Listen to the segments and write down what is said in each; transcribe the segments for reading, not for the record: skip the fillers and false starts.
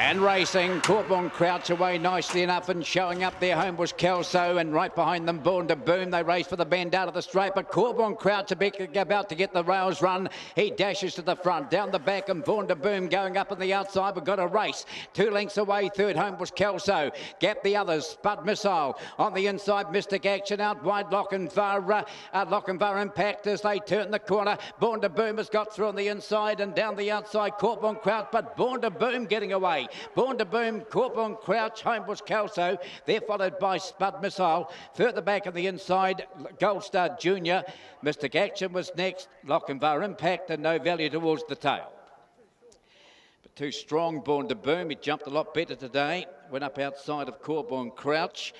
And racing, Corborn Crouch away nicely enough and showing up there. Home was Kelso, and right behind them, Born to Boom. They race for the bend out of the straight, but Corborn Crouch about to get the rails run. He dashes to the front, down the back, and Born to Boom going up on the outside. We've got a race. 2 lengths away, third. Home was Kelso. Gap the others. Spud Missile on the inside. Mystic Action out wide. Lochinvar Impact as they turn the corner. Born to Boom has got through on the inside and down the outside. Corborn Crouch, but Born to Boom getting away. Born to Boom, Corborn Crouch, home was Kelso. They're followed by Spud Missile. Further back on the inside, Gold Star Junior. Mystic Action was next. Lochinvar Impact and No Value towards the tail. But too strong, Born to Boom. He jumped a lot better today. Went up outside of Corborn Crouch,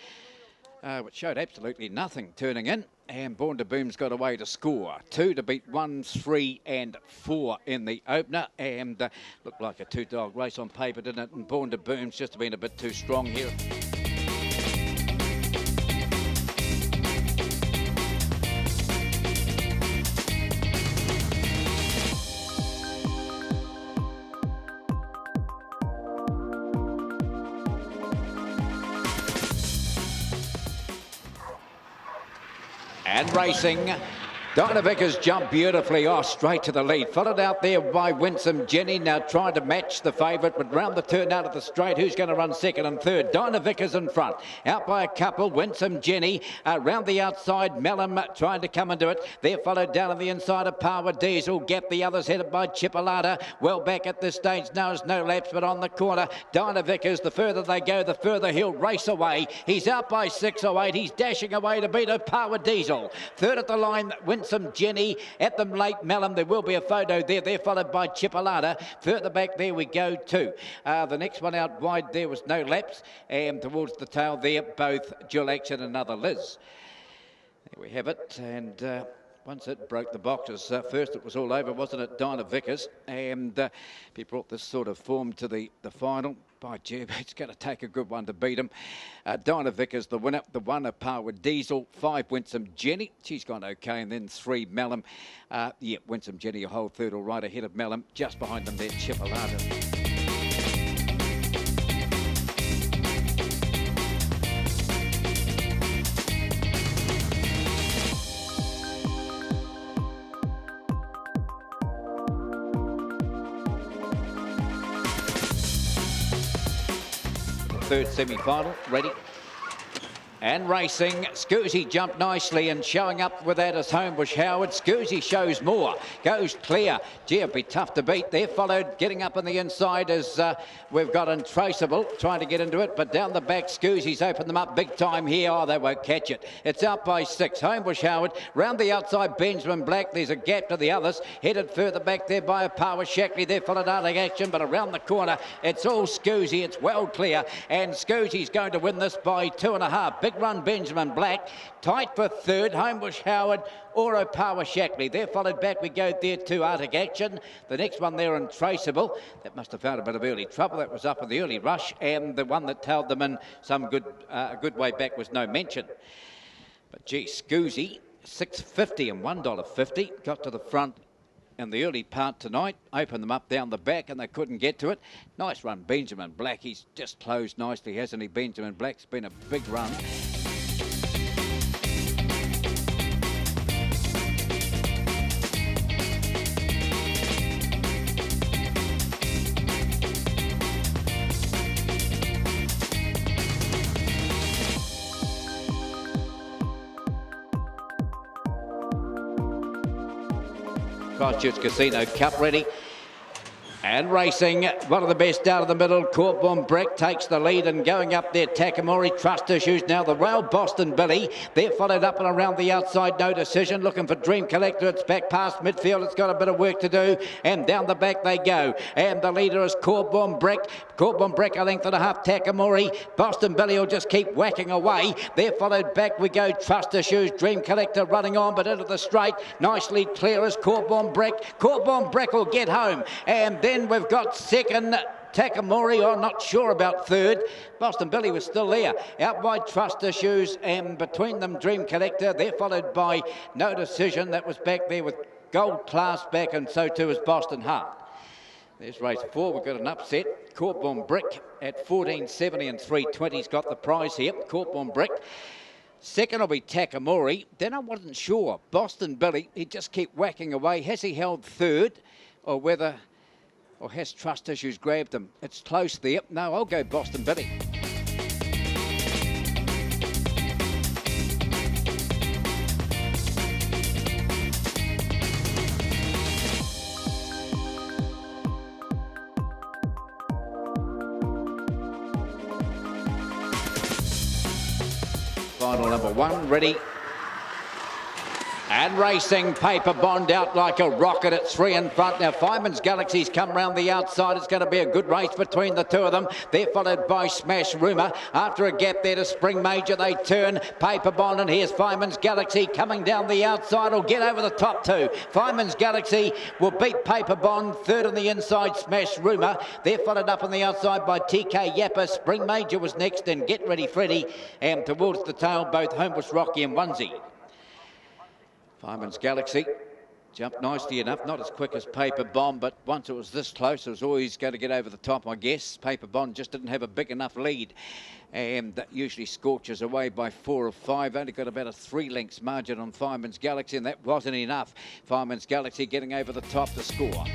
which showed absolutely nothing turning in. And Born to Boom's got a way to score. 2 to beat 1, 3 and 4 in the opener. And looked like a 2-dog race on paper, didn't it? And Born to Boom's just been a bit too strong here. And racing, Dinah Vickers jumped beautifully off straight to the lead. Followed out there by Winsome Jenny, now trying to match the favourite, but round the turn out of the straight, who's going to run second and third? Dinah Vickers in front. Out by a couple, Winsome Jenny. Round the outside, Mellum trying to come into it. They're followed down on the inside of Power Diesel. Gap the others headed by Chipolata. Well back at this stage now is no laps, but on the corner, Dinah Vickers. The further they go, the further he'll race away. He's out by 6 or 8. He's dashing away to beat a Power Diesel. Third at the line, Winsome Jenny. At them late, Mellum. There will be a photo there. They're followed by Chipolata. Further back there we go too. The next one out wide there was no laps. And towards the tail there, both Dual Action and Another Liz. There we have it. And once it broke the boxes, first it was all over, wasn't it, Dinah Vickers? And he brought this sort of form to the final. By Jeb, it's going to take a good one to beat him. Dinah Vickers, the winner. The one at par with Diesel. 5, Winsome Jenny. She's gone okay. And then 3, Mellum. Winsome Jenny, a whole third all right ahead of Mellum. Just behind them there, Chipolata. Third semi-final, ready. And racing, Scoozy jumped nicely and showing up with that as Homebush Howard. Scoozy shows more, goes clear. Gee, it'd be tough to beat. They're followed, getting up on the inside as we've got Untraceable trying to get into it, but down the back, Scoozy's opened them up big time here. Oh, they won't catch it. It's out by 6. Homebush Howard, round the outside, Benjamin Black. There's a gap to the others. Headed further back there by a Power Shackley. They're followed out of action, but around the corner, it's all Scoozy. It's well clear, and Scoozy's going to win this by 2.5. Big run, Benjamin Black. Tight for third, Homebush Howard or a Power Shackley. They're followed back. We go there to Arctic Action. The next one there, Untraceable. That must have found a bit of early trouble. That was up in the early rush, and the one that tailed them in some good way back was No Mention. But gee, Scoozy, $6.50 and $1.50. Got to the front in the early part tonight, opened them up down the back and they couldn't get to it. Nice run, Benjamin Black. He's just closed nicely, hasn't he? Benjamin Black's been a big run. Christchurch Casino Cup ready. And racing, one of the best out of the middle. Corborn Brick takes the lead and going up there, Takamori. Trust Issues now. The rail, Boston Billy. They're followed up and around the outside. No Decision. Looking for Dream Collector. It's back past midfield. It's got a bit of work to do. And down the back they go. And the leader is Corborn Brick. Corborn Brick a length and a half. Takamori. Boston Billy will just keep whacking away. They're followed back. We go Trust Issues. Dream Collector running on, but into the straight. Nicely clear as Corborn Brick. Corborn Brick will get home. And then we've got second, Takamori. I'm not sure about third. Boston Billy was still there. Out wide, Trust Issues, and between them, Dream Collector. They're followed by No Decision. That was back there with Gold Class back, and so too is Boston Heart. There's race 4. We've got an upset. Courtbourne Brick at 14.70 and 3.20's got the prize here. Courtbourne Brick. Second will be Takamori. Then I wasn't sure. Boston Billy, he just kept whacking away. Has he held third, or has trust issues grabbed him? It's close there. No, I'll go Boston Billy. Final number 1, ready. And racing, Paper Bond out like a rocket at 3 in front. Now Fireman's Galaxy's come round the outside. It's going to be a good race between the two of them. They're followed by Smash Rumour. After a gap there to Spring Major, they turn Paper Bond, and here's Fireman's Galaxy coming down the outside. Will get over the top two. Fireman's Galaxy will beat Paper Bond. Third on the inside, Smash Rumour. They're followed up on the outside by TK Yappa. Spring Major was next, and Get Ready Freddy. And towards the tail, both Homebush Rocky and Onesie. Fireman's Galaxy jumped nicely enough, not as quick as Paper Bomb, but once it was this close, it was always going to get over the top, I guess. Paper Bomb just didn't have a big enough lead, and that usually scorches away by 4 or 5. Only got about a 3 lengths margin on Fireman's Galaxy, and that wasn't enough. Fireman's Galaxy getting over the top to score.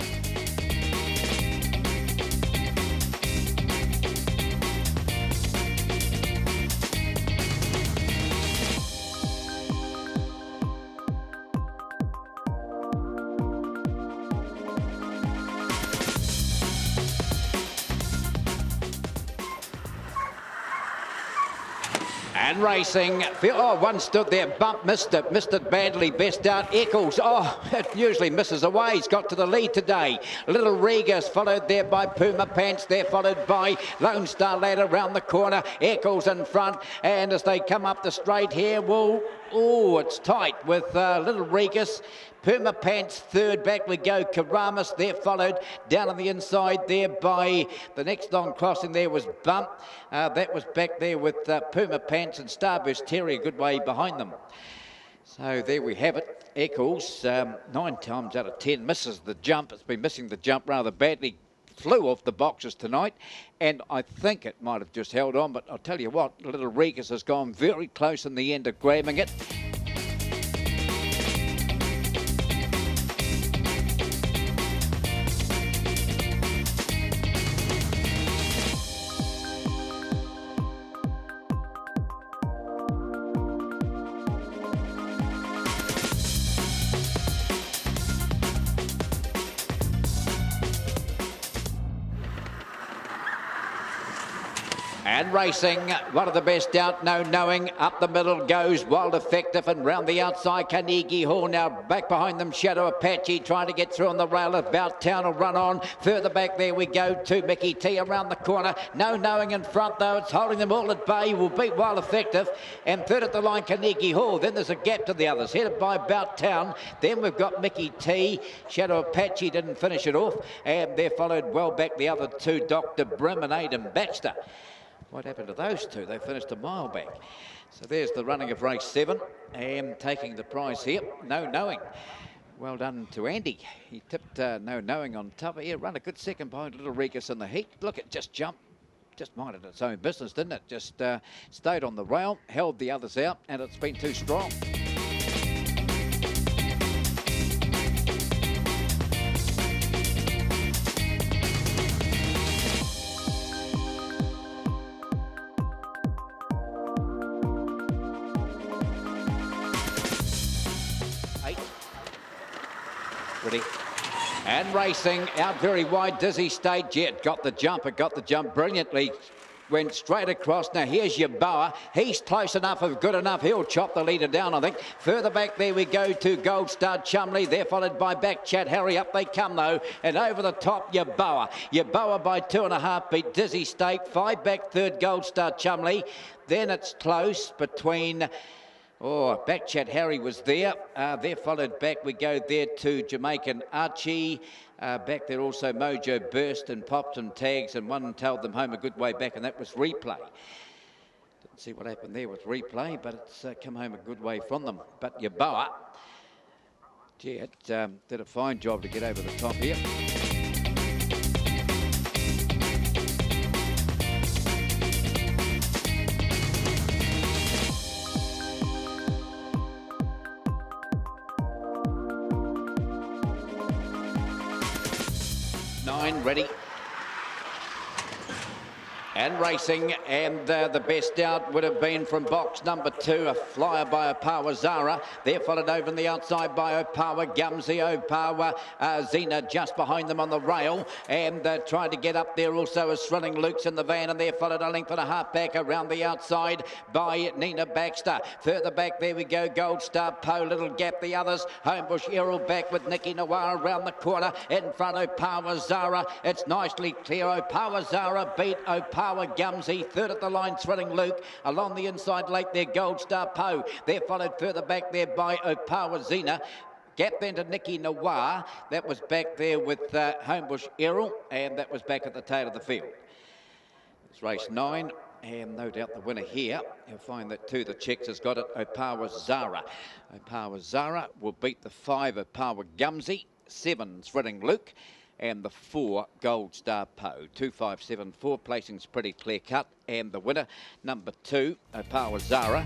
And racing, one stood there, bump, missed it badly, best out, Eccles, it usually misses away, he's got to the lead today. Little Regas followed there by Puma Pants, they're followed by Lone Star Ladder round the corner, Eccles in front, and as they come up the straight here, it's tight with Little Regas. Puma Pants third, back we go. Karamas, they're followed down on the inside there by the next long crossing there was Bump. That was back there with Puma Pants and Starburst Terry a good way behind them. So there we have it. Eccles, 9 times out of 10 misses the jump. It's been missing the jump rather badly. Flew off the boxes tonight, and I think it might have just held on, but I'll tell you what, Little Regas has gone very close in the end of grabbing it. And racing, one of the best out, no knowing, up the middle goes Wild Effective, and round the outside Carnegie Hall. Now back behind them Shadow Apache trying to get through on the rail. About Town will run on. Further back there we go to Mickey T around the corner. No knowing in front though, it's holding them all at bay. Will beat Wild Effective, and third at the line Carnegie Hall. Then there's a gap to the others, headed by About Town. Then we've got Mickey T. Shadow Apache didn't finish it off, and they're followed well back the other two, Dr. Brim and Aidan Baxter. What happened to those two? They finished a mile back. So there's the running of race 7, and taking the prize here, No Knowing. Well done to Andy. He tipped No Knowing on top here. Run a good second behind Little Regas in the heat. Look, it just jumped. Just minded its own business, didn't it? Just stayed on the rail, held the others out, and it's been too strong. Ready. And racing out very wide, Dizzy State Jet got the jump brilliantly, went straight across. Now here's Yeboah, he's close enough of good enough, he'll chop the leader down I think. Further back there we go to Gold Star Chumley, they're followed by Back Chat Harry, up they come though, and over the top Yeboah by 2.5 beat Dizzy State, 5 back third Gold Star Chumley. Then it's close between Back Chat Harry was there. They're followed back. We go there to Jamaican Archie. Back there also Mojo Burst and popped some tags, and one tailed them home a good way back, and that was Replay. Didn't see what happened there with Replay, but it's come home a good way from them. But Yeboah, did a fine job to get over the top here. 9, ready. And racing, and the best out would have been from box number 2, a flyer by Opawa Zara. They're followed over on the outside by Opawa Gumsy, Opawa Zena just behind them on the rail, and trying to get up there also is Thrilling Luke's in the van, and they're followed a length and a half back around the outside by Nina Baxter. Further back, there we go, Gold Star Poe, little gap the others. Homebush Errol back with Nikki Noir around the corner. In front, Opawa Zara. It's nicely clear. Opawa Zara beat Opawa Gumsy, third at the line, Thrilling Luke. Along the inside late there, Gold Star Poe. They're followed further back there by Opawa Zena. Gap then to Nikki Noir. That was back there with Homebush Errol, and that was back at the tail of the field. It's race 9, and no doubt the winner here. You'll find that too, the checks has got it, Opawa Zara. Opawa Zara will beat the 5, Opawa Gumsy, 7, Thrilling Luke, and the 4, Gold Star Poe. 2, 5, 7, 4 placings pretty clear cut, and the winner, number 2, Opawa Zara.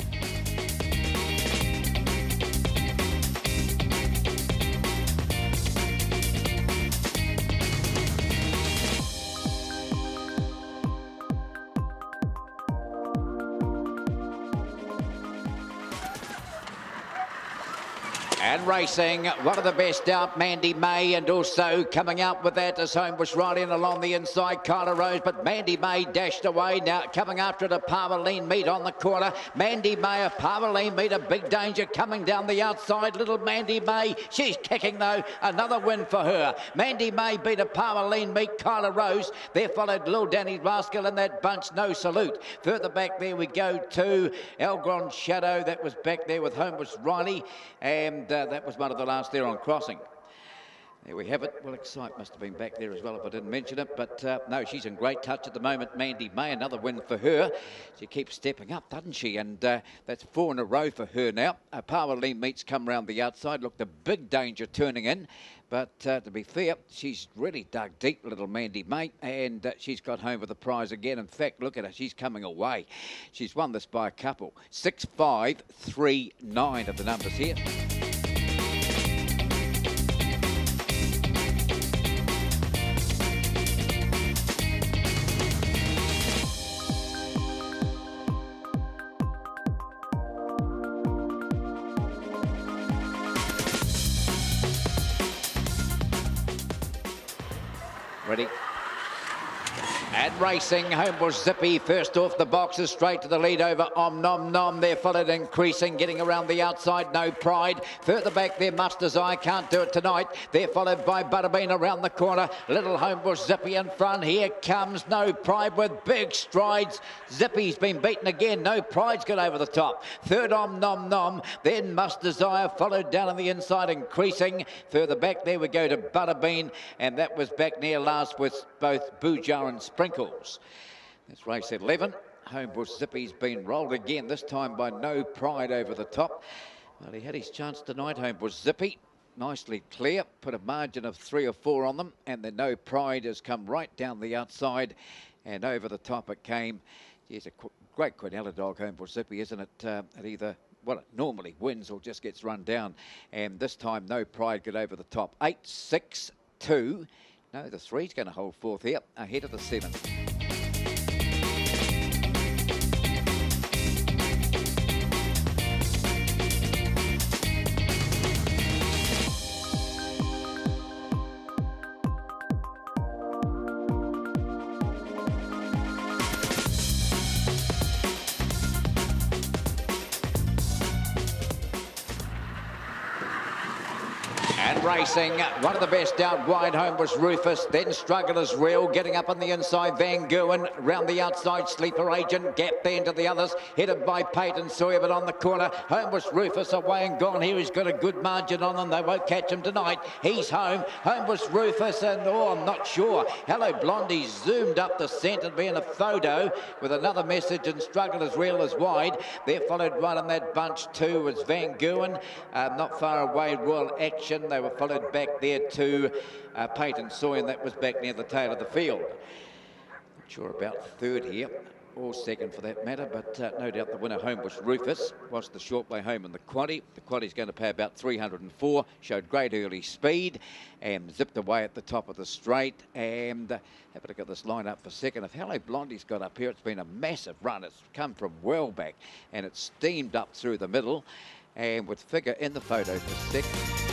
And racing, one of the best out, Mandy May, and also coming out with that is Homebush Riley, and along the inside, Kyla Rose, but Mandy May dashed away. Now coming after it, a Parvaline Meet on the corner. Mandy May, a Parvaline Meet, a big danger coming down the outside. Little Mandy May, she's kicking though, another win for her. Mandy May beat a Parvaline Meet, Kyla Rose. There followed Lil Danny Rascal in that bunch, No Salute. Further back there we go to Elgron Shadow, that was back there with Homebush Riley, and that was one of the last there on crossing. There we have it. Well, Excite must have been back there as well if I didn't mention it. But no, she's in great touch at the moment. Mandy May, another win for her. She keeps stepping up, doesn't she? And that's 4 in a row for her now. Parvaline Meets come round the outside. Looked a big danger turning in. But to be fair, she's really dug deep, little Mandy May, and she's got home with the prize again. In fact, look at her, she's coming away. She's won this by a couple. 6, 5, 3, 9 of the numbers here. Ready. And racing, Homebush Zippy first off the boxes, straight to the lead over Om Nom Nom. They're followed increasing, getting around the outside, No Pride. Further back there, Muster's Eye, Can't Do It Tonight. They're followed by Butterbean around the corner. Little Homebush Zippy in front. Here comes No Pride with big strides. Zippy's been beaten again. No Pride's got over the top. Third, Om Nom Nom. Then Muster's Eye, followed down on the inside, increasing. Further back there we go to Butterbean, and that was back near last with both Boojar and Sprinkles. That's race 11. Homebush Zippy's been rolled again, this time by No Pride over the top. Well, he had his chance tonight, Homebush Zippy. Nicely clear, put a margin of 3 or 4 on them, and the No Pride has come right down the outside, and over the top it came. He's a great Quinella dog, Homebush Zippy, isn't it? It either, well, it normally wins or just gets run down, and this time No Pride got over the top. 8, 6, 2. No, the 3's going to hold forth here, ahead of the 7. And racing, one of the best out wide, Homebush Rufus, then Strugglers Real, getting up on the inside, Van Gerwen, round the outside, Sleeper Agent, gap there into the others, headed by Peyton Sawyer, but on the corner, Homebush Rufus away and gone here. He's got a good margin on them, they won't catch him tonight. He's home, Homebush Rufus, and oh, I'm not sure. Hello Blondie zoomed up the scent and being a photo with another message, and Strugglers Real is wide. They're followed right on that bunch too was Van Gerwen, not far away, Royal Action. They were followed back there to Peyton Sawyer, and that was back near the tail of the field. Not sure about third here. or second for that matter, but no doubt the winner home was Rufus, was the short way home in the quaddie. The quaddie's going to pay about 304, showed great early speed and zipped away at the top of the straight. And have a look at this lineup for second. If Hello Blondie's got up here, it's been a massive run. It's come from well back and it's steamed up through the middle, and with Figure in the photo for second.